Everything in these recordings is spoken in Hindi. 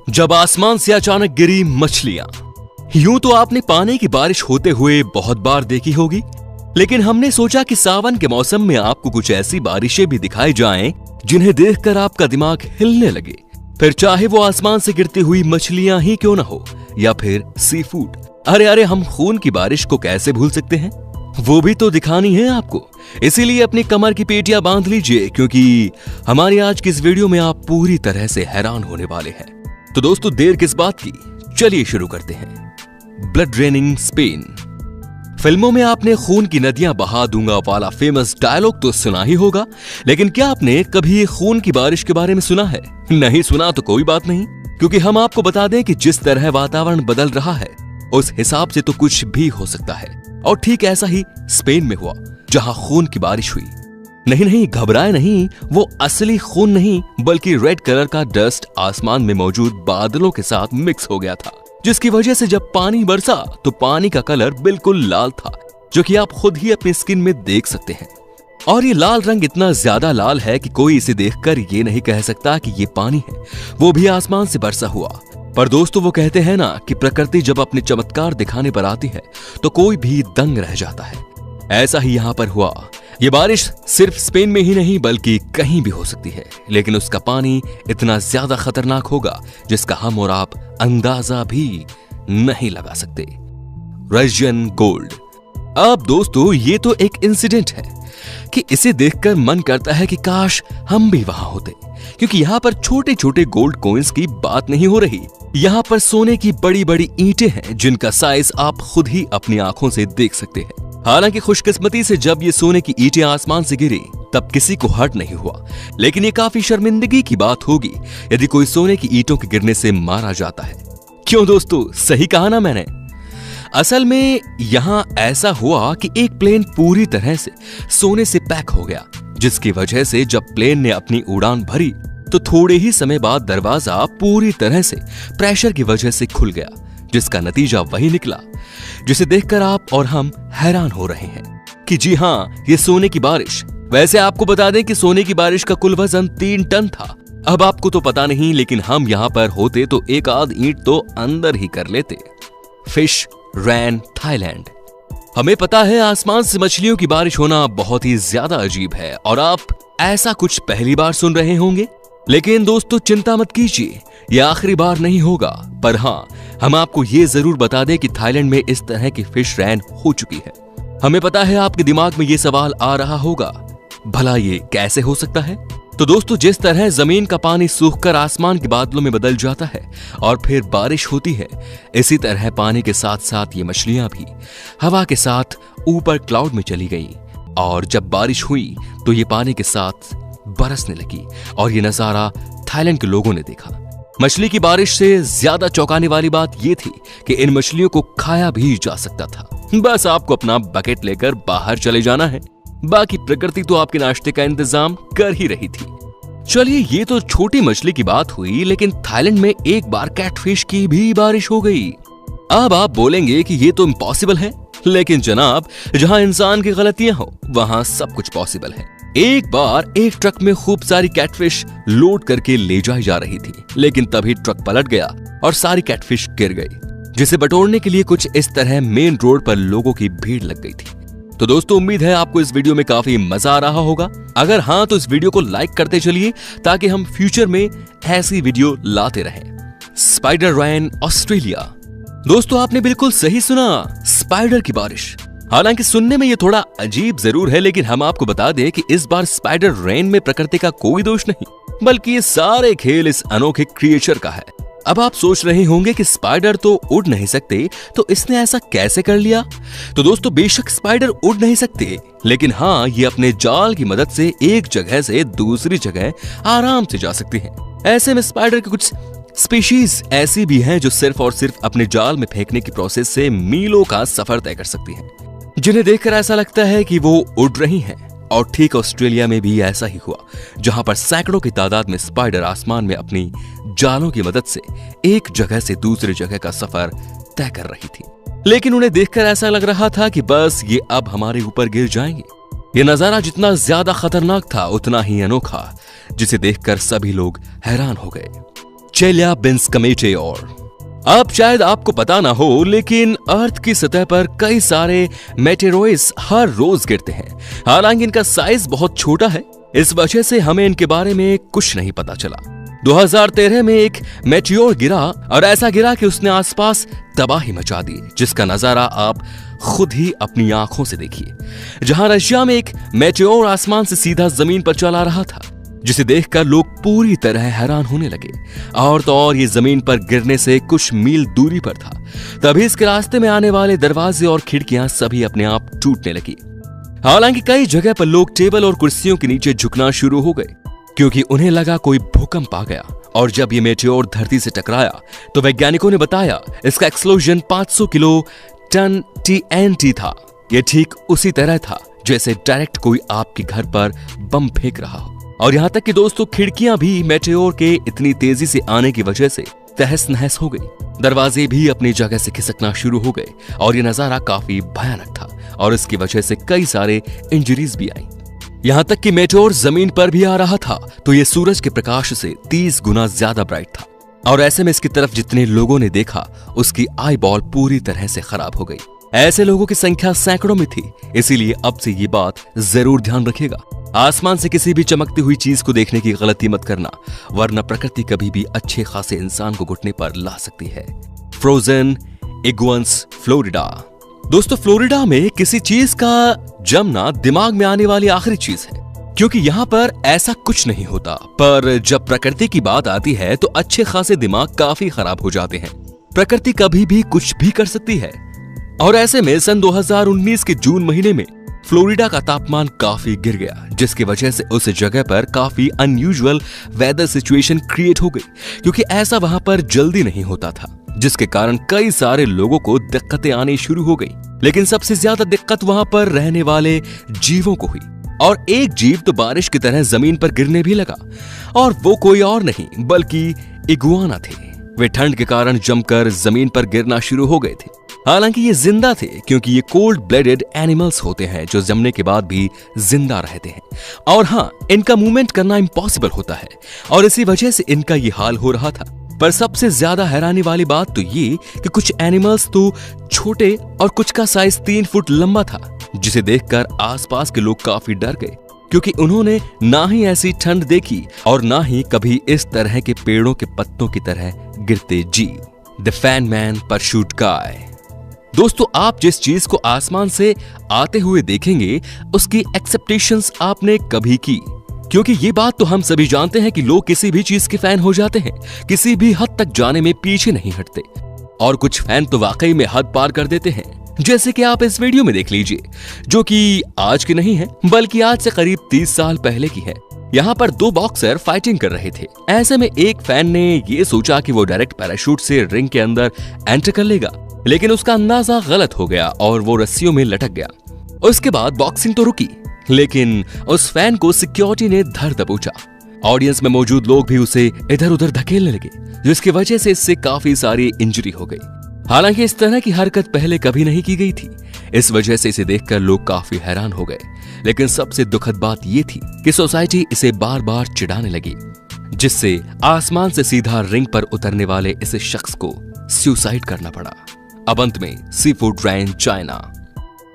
जब आसमान से अचानक गिरी मछलियां। यूं तो आपने पानी की बारिश होते हुए बहुत बार देखी होगी, लेकिन हमने सोचा कि सावन के मौसम में आपको कुछ ऐसी बारिशें भी दिखाई जाएं जिन्हें देखकर आपका दिमाग हिलने लगे। फिर चाहे वो आसमान से गिरती हुई मछलियां ही क्यों ना हो या फिर सी फूड। अरे हम खून की बारिश को कैसे भूल सकते हैं, वो भी तो दिखानी है आपको। इसीलिए अपनी कमर की पेटियां बांध लीजिए, क्योंकि हमारी आज की इस वीडियो में आप पूरी तरह से हैरान होने वाले हैं। तो दोस्तों, देर किस बात की, चलिए शुरू करते हैं। Blood draining Spain. फिल्मों में आपने खून की नदियां बहा दूंगा वाला फेमस डायलॉग तो सुना ही होगा, लेकिन क्या आपने कभी खून की बारिश के बारे में सुना है? नहीं सुना तो कोई बात नहीं, क्योंकि हम आपको बता दें कि जिस तरह वातावरण बदल रहा है उस हिसाब से तो कुछ भी हो सकता है। और ठीक ऐसा ही स्पेन में हुआ, जहां खून की बारिश हुई। नहीं घबराए नहीं, वो असली खून नहीं बल्कि रेड कलर का डस्ट आसमान में मौजूद बादलों के साथ मिक्स हो गया था, जिसकी वजह से जब पानी बरसा तो पानी का कलर बिल्कुल लाल था, जो कि आप खुद ही अपनी स्किन में देख सकते हैं। और ये लाल रंग इतना ज्यादा लाल है कि कोई इसे देखकर ये नहीं कह सकता कि ये पानी है, वो भी आसमान से बरसा हुआ। पर दोस्तों, वो कहते हैं ना कि प्रकृति जब अपने चमत्कार दिखाने पर आती है तो कोई भी दंग रह जाता है। ऐसा ही यहां पर हुआ। ये बारिश सिर्फ स्पेन में ही नहीं बल्कि कहीं भी हो सकती है, लेकिन उसका पानी इतना ज्यादा खतरनाक होगा जिसका हम और आप अंदाजा भी नहीं लगा सकते। Russian gold. अब दोस्तों, ये तो एक इंसिडेंट है कि इसे देखकर मन करता है कि काश हम भी वहां होते, क्योंकि यहाँ पर छोटे छोटे गोल्ड कॉइन्स की बात नहीं हो रही। यहाँ पर सोने की बड़ी बड़ी ईंटें हैं जिनका साइज आप खुद ही अपनी आंखों से देख सकते हैं। हालांकि खुशकिस्मती से जब ये सोने की ईंटें आसमान से गिरी तब किसी को हर्ट नहीं हुआ, लेकिन ये काफी शर्मिंदगी की बात होगी यदि कोई सोने की ईंटों के गिरने से मारा जाता है। क्यों दोस्तों, सही कहा ना मैंने? असल में यहां ऐसा हुआ कि एक प्लेन पूरी तरह से सोने से पैक हो गया, जिसकी वजह से जब प्लेन ने अपनी उड़ान भरी तो थोड़े ही समय बाद दरवाजा पूरी तरह से प्रेशर की वजह से खुल गया, जिसका नतीजा वही निकला जिसे देखकर आप और हम हैरान हो रहे हैं कि जी हां, ये सोने की बारिश। वैसे आपको बता दें कि सोने की बारिश का कुल वजन 3 टन था। अब आपको तो पता नहीं, लेकिन हम यहां पर होते तो एक आध ईंट तो अंदर ही कर लेते। फिश रैन थाईलैंड। हमें पता है आसमान से मछलियों की बारिश होना बहुत ही ज्यादा अजीब है और आप ऐसा कुछ पहली बार सुन रहे होंगे, लेकिन दोस्तों चिंता मत कीजिए, यह आखिरी बार नहीं होगा। पर हाँ, हम आपको ये जरूर बता दें कि थाईलैंड में इस तरह की फिश रैन हो चुकी है। हमें पता है आपके दिमाग में ये सवाल आ रहा होगा, भला ये कैसे हो सकता है? तो दोस्तों, जिस तरह जमीन का पानी सूखकर आसमान के बादलों में बदल जाता है और फिर बारिश होती है, इसी तरह पानी के साथ साथ ये मछलियां भी हवा के साथ ऊपर क्लाउड में चली गई। और जब बारिश हुई तो ये पानी के साथ बरसने लगी और ये नजारा थाईलैंड के लोगों ने देखा। मछली की बारिश से ज्यादा चौंकाने वाली बात यह थी कि इन मछलियों को खाया भी जा सकता था। बस आपको अपना बकेट लेकर बाहर चले जाना है, बाकी प्रकृति तो आपके नाश्ते का इंतजाम कर ही रही थी। चलिए, ये तो छोटी मछली की बात हुई, लेकिन थाईलैंड में एक बार कैटफिश की भी बारिश हो गई। अब आप बोलेंगे कि ये तो इम्पॉसिबल है, लेकिन जनाब, जहां इंसान की गलतियां हो वहां सब कुछ पॉसिबल है। एक बार एक ट्रक में खूब सारी कैटफिश लोड करके ले जाई जा रही थी, लेकिन तभी ट्रक पलट गया और सारी कैटफिश गिर गई, जिसे बटोरने के लिए कुछ इस तरह मेन रोड पर लोगों की भीड़ लग गई थी। तो दोस्तों, उम्मीद है आपको इस वीडियो में काफी मजा आ रहा होगा। अगर हाँ, तो इस वीडियो को लाइक करते चलिए ताकि हम फ्यूचर में ऐसी वीडियो लाते रहें। स्पाइडर रैन ऑस्ट्रेलिया। दोस्तों, आपने बिल्कुल सही सुना, स्पाइडर की बारिश। हालांकि सुनने में ये थोड़ा अजीब जरूर है, लेकिन हम आपको बता दें कि इस बार स्पाइडर रेन में प्रकृति का कोई दोष नहीं, बल्कि ये सारे खेल इस अनोखे क्रिएचर का है। अब आप सोच रहे होंगे कि स्पाइडर तो उड़ नहीं सकते, तो इसने ऐसा कैसे कर लिया? तो दोस्तों, बेशक स्पाइडर उड़ नहीं सकते, लेकिन हाँ, ये अपने जाल की मदद से एक जगह से दूसरी जगह आराम से जा सकते हैं। ऐसे में स्पाइडर के कुछ स्पीशीज ऐसी भी हैं जो सिर्फ और सिर्फ अपने जाल में फेंकने की प्रोसेस से मीलों का सफर तय कर सकती हैं, जिन्हें देखकर ऐसा लगता है कि वो उड़ रही हैं। और ठीक ऑस्ट्रेलिया में भी ऐसा ही हुआ, जहां पर सैकड़ों की तादाद में स्पाइडर आसमान में अपनी जालों की मदद से एक जगह से दूसरी जगह का सफर तय कर रही थी। लेकिन उन्हें देखकर ऐसा लग रहा था कि बस ये अब हमारे ऊपर गिर जाएंगे। ये नजारा जितना ज्यादा खतरनाक था उतना ही अनोखा, जिसे देखकर सभी लोग हैरान हो गए। Chelyabinsk Meteor. अब शायद आपको पता ना हो, लेकिन अर्थ की सतह पर कई सारे मेटेरोइड्स हर रोज गिरते हैं। हालांकि इनका साइज बहुत छोटा है, इस वजह से हमें इनके बारे में कुछ नहीं पता चला। 2013 में एक मेटेओर गिरा और ऐसा गिरा कि उसने आसपास तबाही मचा दी, जिसका नजारा आप खुद ही अपनी आंखों से देखिए। जहां रशिया में एक मेटेओर आसमान से सीधा जमीन पर चला रहा था, जिसे देखकर लोग पूरी तरह हैरान होने लगे। और तो और ये जमीन पर गिरने से कुछ मील दूरी पर था। तभी इसके रास्ते में आने वाले दरवाजे और खिड़कियां सभी अपने आप टूटने लगी। हालांकि कई जगह पर लोग टेबल और कुर्सियों के नीचे झुकना शुरू हो गए, क्योंकि उन्हें लगा कोई भूकंप आ गया। और जब ये मेटेओर धरती से टकराया तो वैज्ञानिकों ने बताया इसका एक्सप्लोजन 500 किलो टन TNT था। ये ठीक उसी तरह था जैसे डायरेक्ट कोई आपके घर पर बम फेंक रहा हो। और यहाँ तक कि दोस्तों, खिड़कियां भी मेटेओर के इतनी तेजी से आने की वजह से तहस नहस हो गई। दरवाजे भी अपनी जगह से खिसकना शुरू हो गए और ये नजारा काफी भयानक था और इसकी वजह से कई सारे इंजरीज भी आई। यहाँ तक कि मेटेओर जमीन पर भी आ रहा था तो ये सूरज के प्रकाश से 30 गुना ज्यादा ब्राइट था। और ऐसे में इसकी तरफ जितने लोगों ने देखा, उसकी आई बॉल पूरी तरह से खराब हो गई। ऐसे लोगों की संख्या सैकड़ों में थी। इसीलिए अब से ये बात जरूर ध्यान रखिएगा, आसमान से किसी भी चमकती हुई चीज को देखने की गलती मत करना, वरना प्रकृति कभी भी अच्छे खासे इंसान को घुटने पर ला सकती है। Frozen iguanas, Florida. दोस्तों, फ्लोरिडा में किसी चीज का जमना दिमाग में आने वाली आखिरी चीज है, क्योंकि यहाँ पर ऐसा कुछ नहीं होता। पर जब प्रकृति की बात आती है तो अच्छे खासे दिमाग काफी खराब हो जाते हैं। प्रकृति कभी भी कुछ भी कर सकती है। और ऐसे में सन 2019 के जून महीने में फ्लोरिडा का तापमान काफी गिर गया, जिसकी वजह से उस जगह पर काफी अनयूजुअल वेदर सिचुएशन क्रिएट हो गई, क्योंकि ऐसा वहां पर जल्दी नहीं होता था, जिसके कारण कई सारे लोगों को दिक्कतें आनी शुरू हो गई। लेकिन सबसे ज्यादा दिक्कत वहां पर रहने वाले जीवों को हुई। और एक जीव तो बारिश की तरह जमीन पर गिरने भी लगा, और वो कोई और नहीं बल्कि इगुआना थे। वे ठंड के कारण जमकर जमीन पर गिरना शुरू हो गए थे। हालांकि ये जिंदा थे, क्योंकि ये कोल्ड ब्लडेड एनिमल्स होते हैं जो जमने के बाद भी जिंदा रहते हैं। और हाँ, इनका मूवमेंट करना इम्पॉसिबल होता है और इसी वजह से इनका ये हाल हो रहा था। पर सबसे ज्यादा हैरानी वाली बात तो ये कि कुछ एनिमल्स तो छोटे और कुछ का साइज 3 फुट लंबा था, जिसे देखकर आसपास के लोग काफी डर गए, क्योंकि उन्होंने ना ही ऐसी ठंड देखी और ना ही कभी इस तरह के पेड़ों के पत्तों की तरह गिरते जीव। द फैन मैन परशूट गाय। दोस्तों, आप जिस चीज को आसमान से आते हुए देखेंगे उसकी एक्सेप्टेशंस आपने कभी की, क्योंकि ये बात तो हम सभी जानते हैं कि लोग किसी भी चीज के फैन हो जाते हैं, किसी भी हद तक जाने में पीछे नहीं हटते। और कुछ फैन तो वाकई में हद पार कर देते हैं, जैसे कि आप इस वीडियो में देख लीजिए, जो कि आज की नहीं है बल्कि आज से करीब 30 साल पहले की है। यहाँ पर 2 बॉक्सर फाइटिंग कर रहे थे। ऐसे में एक फैन ने ये सोचा कि वो डायरेक्ट पैराशूट से रिंग के अंदर एंटर कर लेगा, लेकिन उसका अंदाजा गलत हो गया और वो रस्सियों में लटक गया। उसके बाद बॉक्सिंग तो रुकी, लेकिन उस फैन को सिक्योरिटी ने धर दबोचा। ऑडियंस में मौजूद लोग भी उसे इधर उधर धकेलने लगे, जिसकी वजह से इससे काफी सारी इंजरी हो गई। हालांकि इस तरह की हरकत पहले कभी नहीं की गई थी, इस वजह से इसे देखकर लोग काफी हैरान हो गए। लेकिन सबसे दुखद बात यह थी कि सोसाइटी इसे बार बार चिढ़ाने लगी, जिससे आसमान से सीधा रिंग पर उतरने वाले इस शख्स को सुसाइड करना पड़ा। अब अंत में सी फूड रेन, चाइना।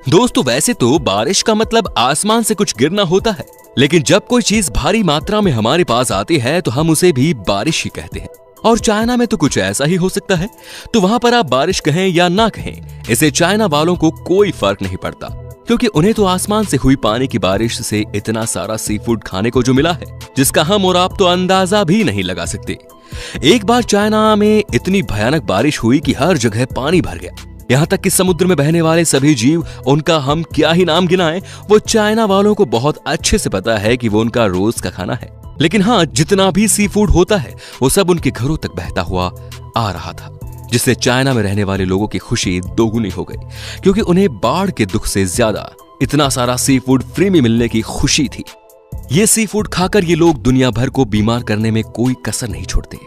दोस्तों, वैसे तो बारिश का मतलब आसमान से कुछ गिरना होता है, लेकिन जब कोई चीज भारी मात्रा में हमारे पास आती है तो हम उसे भी बारिश ही कहते हैं। और चाइना में तो कुछ ऐसा ही हो सकता है। तो वहां पर आप बारिश कहें या ना कहें, इसे चाइना वालों को कोई फर्क नहीं पड़ता, क्योंकि उन्हें तो आसमान से हुई पानी की बारिश से इतना सारा सी फूड खाने को जो मिला है, जिसका हम और आप तो अंदाजा भी नहीं लगा सकते। एक बार चाइना में इतनी भयानक बारिश हुई कि हर जगह पानी भर गया, यहाँ तक कि समुद्र में बहने वाले सभी जीव, उनका हम क्या ही नाम गिनाएं, वो चाइना वालों को बहुत अच्छे से पता है कि वो उनका रोज का खाना है। लेकिन हाँ, जितना भी सी फूड होता है वो सब उनके घरों तक बहता हुआ आ रहा था, जिससे चाइना में रहने वाले लोगों की खुशी दोगुनी हो गई, क्योंकि उन्हें बाढ़ के दुख से ज्यादा इतना सारा सी फूड फ्री में मिलने की खुशी थी। ये सी फूड खाकर ये लोग दुनिया भर को बीमार करने में कोई कसर नहीं छोड़ते।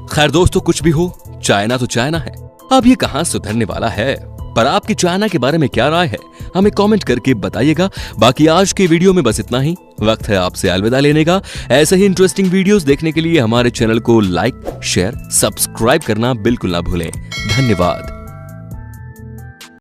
खैर दोस्तों, कुछ भी हो, चाइना तो चाइना है, अब ये कहां सुधरने वाला है। पर आपकी चाइना के बारे में क्या राय है हमें कमेंट करके बताइएगा। बाकी आज के वीडियो में बस इतना ही। वक्त है आपसे अलविदा लेने का। ऐसे ही इंटरेस्टिंग वीडियोस देखने के लिए हमारे चैनल को लाइक, शेयर, सब्सक्राइब करना बिल्कुल ना भूलें। धन्यवाद।